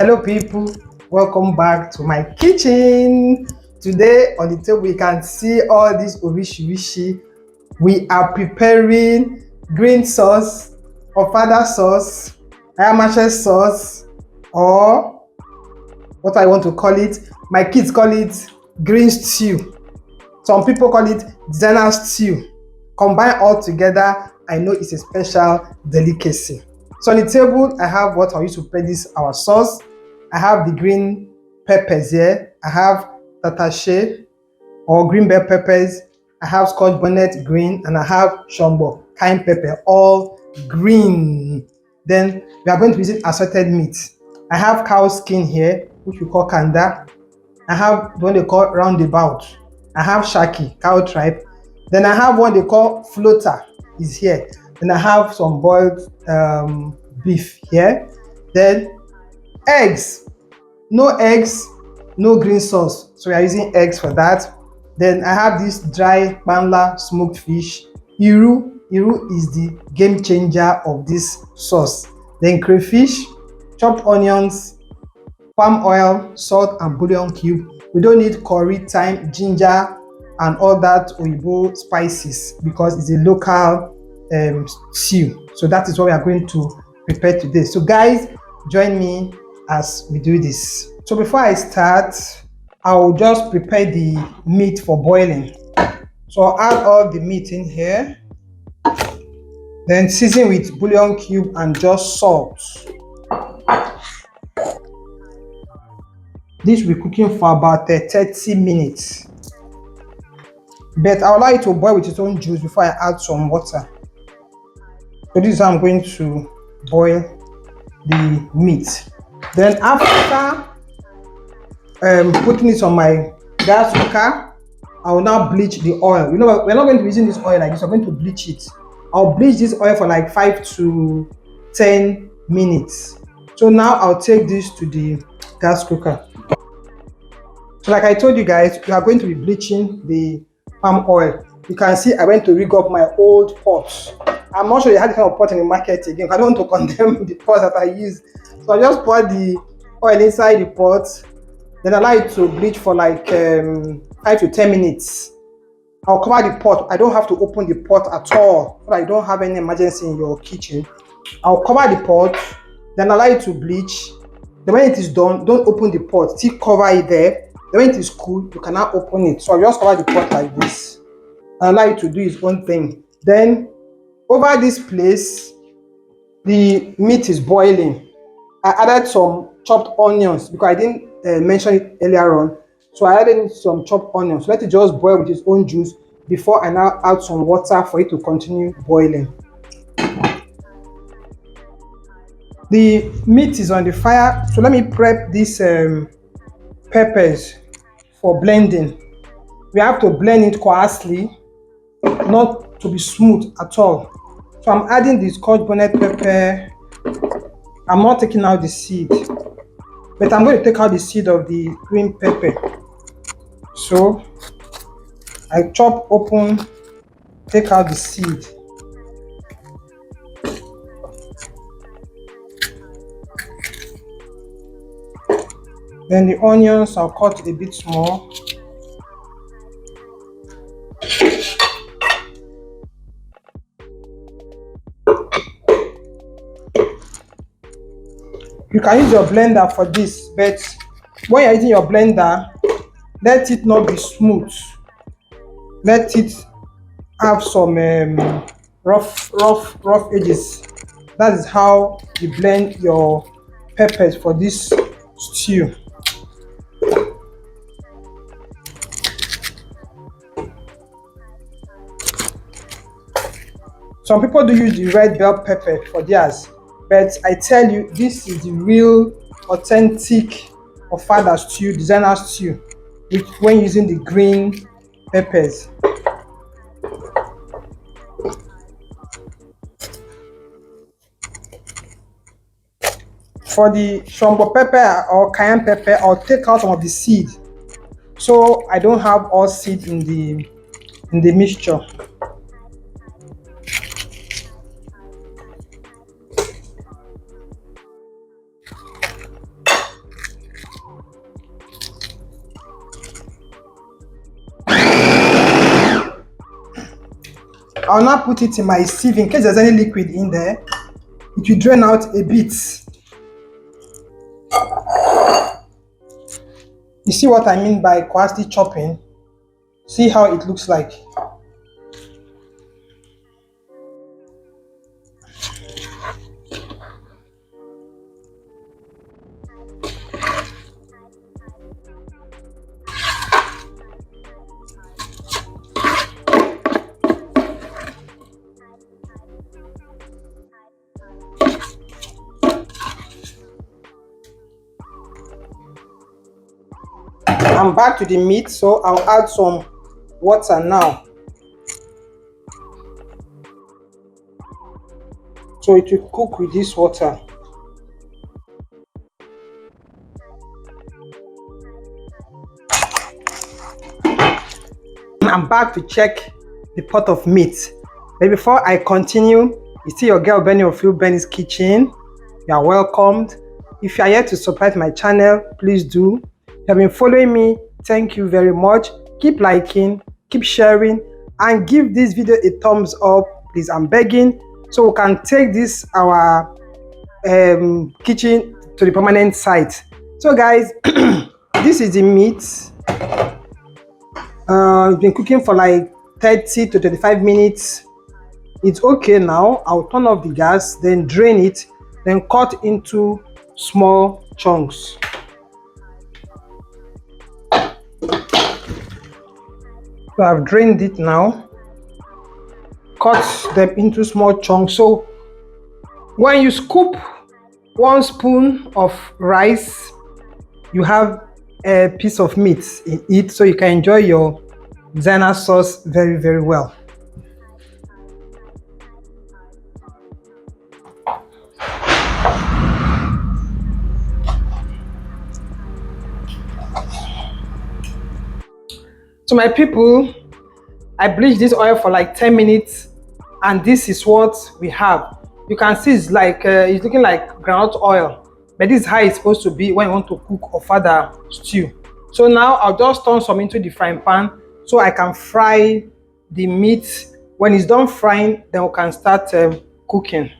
Hello people, welcome back to my kitchen. Today on the table you can see all this orishishi. We are preparing green sauce, Ofada sauce, Ayamase sauce, or what I want to call it. My kids call it green stew. Some people call it designer stew. Combine all together, I know it's a special delicacy. So on the table, I have what I use to prepare this our sauce. I have the green peppers here. I have tatashe or green bell peppers. I have scotch bonnet green, and I have shombo cayenne pepper, all green. Then we are going to be using assorted meat. I have cow skin here, which we call kanda. I have the one they call roundabout. I have shaki, cow tripe. Then I have one they call floater, is here. Then I have some boiled beef here. Then eggs, no eggs, no green sauce. So we are using eggs for that. Then I have this dry banla smoked fish. Iru is the game changer of this sauce. Then crayfish, chopped onions, palm oil, salt and bouillon cube. We don't need curry, thyme, ginger and all that oyibo spices because it's a local stew. So that is what we are going to prepare today. So guys, join me as we do this. So before I start, I will just prepare the meat for boiling. So I'll add all the meat in here, then season with bouillon cube and just salt. This will be cooking for about 30 minutes. But I'll allow it to boil with its own juice before I add some water. So this is how I'm going to boil the meat. Then after putting it on my gas cooker, I will now bleach the oil. You know, we're not going to be using this oil like this, we're going to bleach it. I'll bleach this oil for like 5 to 10 minutes. So now I'll take this to the gas cooker. So like I told you guys, we are going to be bleaching the palm oil. You can see I went to rig up my old pot. I'm not sure they had this kind of pot in the market again. I don't want to condemn the pot that I use. So I just pour the oil inside the pot, then allow it to bleach for like 5 to 10 minutes. I'll cover the pot. I don't have to open the pot at all, so I don't have any emergency in your kitchen. I'll cover the pot, then allow it to bleach. Then when it is done, don't open the pot. Still cover it there. Then when it is cool, you can now open it. So I just cover the pot like this. I allow it to do its own thing. Then over this place, the meat is boiling. I added some chopped onions because I didn't mention it earlier on. So I added some chopped onions. Let it just boil with its own juice before I now add some water for it to continue boiling. The meat is on the fire, so let me prep these peppers for blending. We have to blend it coarsely, not to be smooth at all. So I'm adding the scotch bonnet pepper. I'm not taking out the seed, but I'm going to take out the seed of the green pepper. So I chop open, take out the seed. Then the onions I'll cut a bit small. You can use your blender for this, but when you're using your blender, let it not be smooth. Let it have some rough edges. That is how you blend your peppers for this stew. Some people do use the red bell pepper for theirs, but I tell you, this is the real authentic Ofada stew, designer stew, when using the green peppers. For the shombo pepper or cayenne pepper, I'll take out some of the seed, so I don't have all seed in the mixture. I'll now put it in my sieve in case there's any liquid in there. It will drain out a bit. You see what I mean by coarsely chopping? See how it looks like. I'm back to the meat, so I'll add some water now. So it will cook with this water. I'm back to check the pot of meat. But before I continue, you see your girl Benny of Benny's Kitchen. You are welcomed. If you are yet to subscribe to my channel, please do. If you have been following me, thank you very much. Keep liking, keep sharing, and give this video a thumbs up, please. I'm begging, so we can take this our kitchen to the permanent site. So guys, this is the meat. It's been cooking for like 30 to 35 minutes. It's okay now. I'll turn off the gas, then drain it, then cut into small chunks. So I've drained it now. Cut them into small chunks. So when you scoop 1 spoon of rice, you have a piece of meat in it, so you can enjoy your designer sauce very, very well. So my people, I bleached this oil for like 10 minutes, and this is what we have. You can see it's like it's looking like groundnut oil, but this is how it's supposed to be when you want to cook Ofada stew. So now I'll just turn some into the frying pan so I can fry the meat. When it's done frying, then we can start cooking.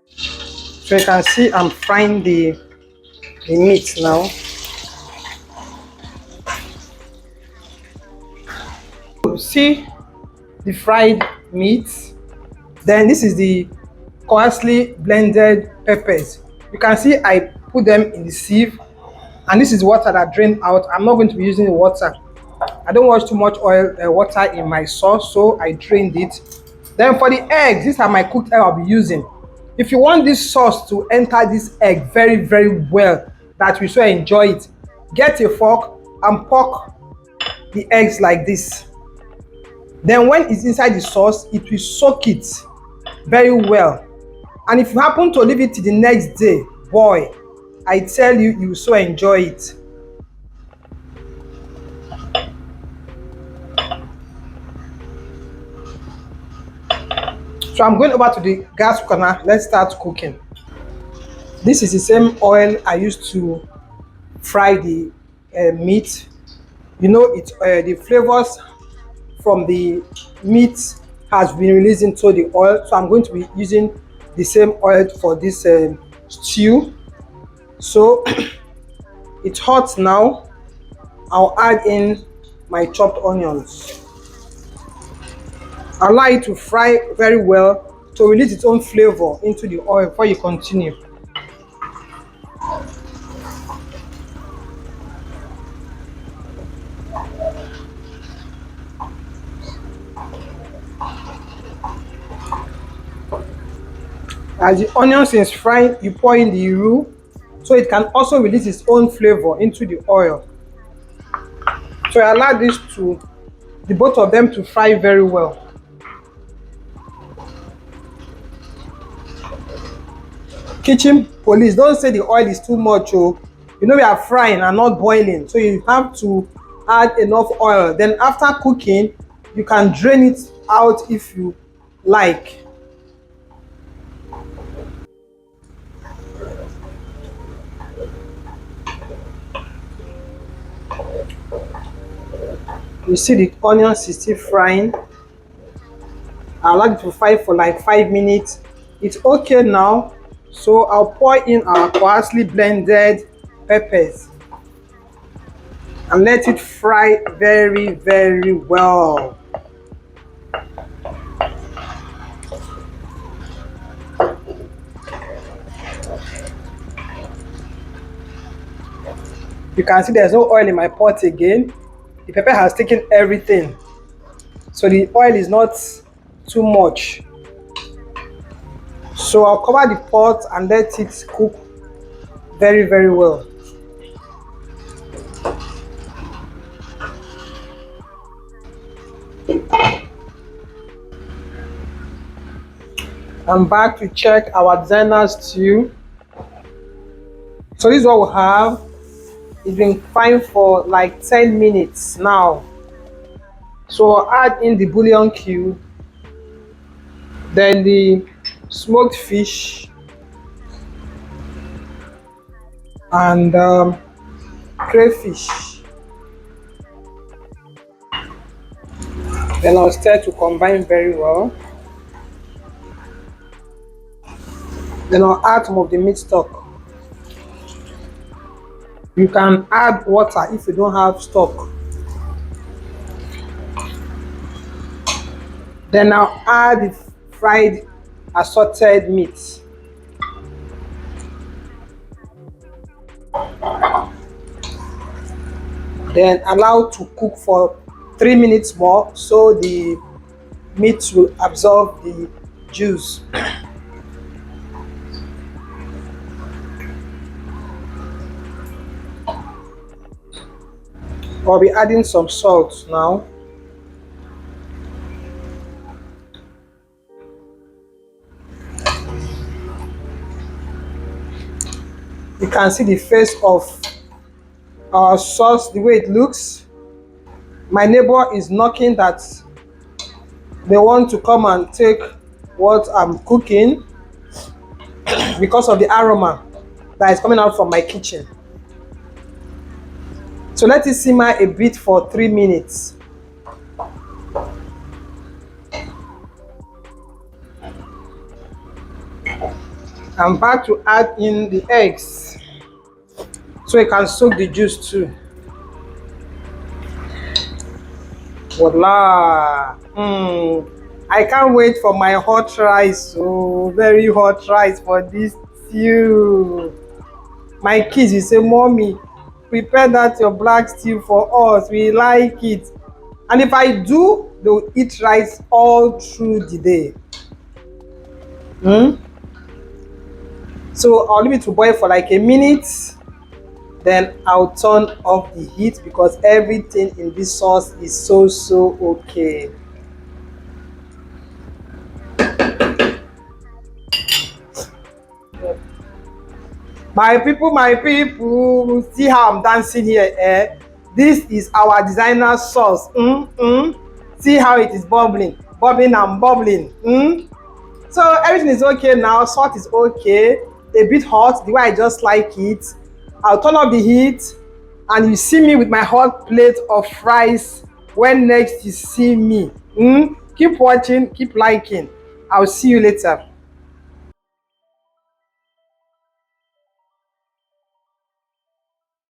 So you can see I'm frying the meat now. See the fried meat. Then this is the coarsely blended peppers. You can see I put them in the sieve, and this is water that drained out. I'm not going to be using the water. I don't want too much oil water in my sauce, so I drained it. Then for the eggs, these are my cooked egg I'll be using. If you want this sauce to enter this egg very, very well, that you so enjoy it, get a fork and poke the eggs like this. Then when it's inside the sauce, it will soak it very well. And if you happen to leave it till the next day, boy, I tell you, you will so enjoy it. So I'm going over to the gas cooker. Let's start cooking. This is the same oil I used to fry the meat. You know, the flavors from the meat has been released into the oil, so I'm going to be using the same oil for this stew. So it's hot now. I'll add in my chopped onions. Allow it to fry very well to release its own flavor into the oil before you continue. As the onions is frying, you pour in the roux so it can also release its own flavor into the oil. So I allow the both of them to fry very well. Kitchen police, don't say the oil is too much. Oh, you know we are frying and not boiling, so you have to add enough oil. Then after cooking, you can drain it out if you like. You see the onions is still frying. I like to fry for like 5 minutes. It's okay now. So I'll pour in our parsley blended peppers and let it fry very, very well. You can see there's no oil in my pot again. The pepper has taken everything. So the oil is not too much. So I'll cover the pot and let it cook very, very well. I'm back to check our designer stew. So this is what we have. It's been frying for like 10 minutes now. So I'll add in the bouillon cube, then the smoked fish, and crayfish. Then I'll stir to combine very well. Then I'll add some of the meat stock. You can add water if you don't have stock. Then I'll add the fried assorted meat. Then allow to cook for 3 minutes more so the meat will absorb the juice. I'll be adding some salt now. You can see the face of our sauce, the way it looks. My neighbor is knocking that they want to come and take what I'm cooking because of the aroma that is coming out from my kitchen. So let it simmer a bit for 3 minutes. I'm about to add in the eggs so it can soak the juice too. Voila! I can't wait for my hot rice. Oh, very hot rice for this stew. My kids will say, "Mommy, prepare that your black stew for us. We like it." And if I do, they will eat rice all through the day. So I'll leave it to boil for like a minute. Then I'll turn off the heat because everything in this sauce is so okay. My people, see how I'm dancing here, eh? This is our designer sauce. See how it is bubbling and bubbling. So everything is okay now. Salt is okay, a bit hot, the way I just like it. I'll turn off the heat and you see me with my hot plate of rice when next you see me. Keep watching, keep liking. I'll see you later.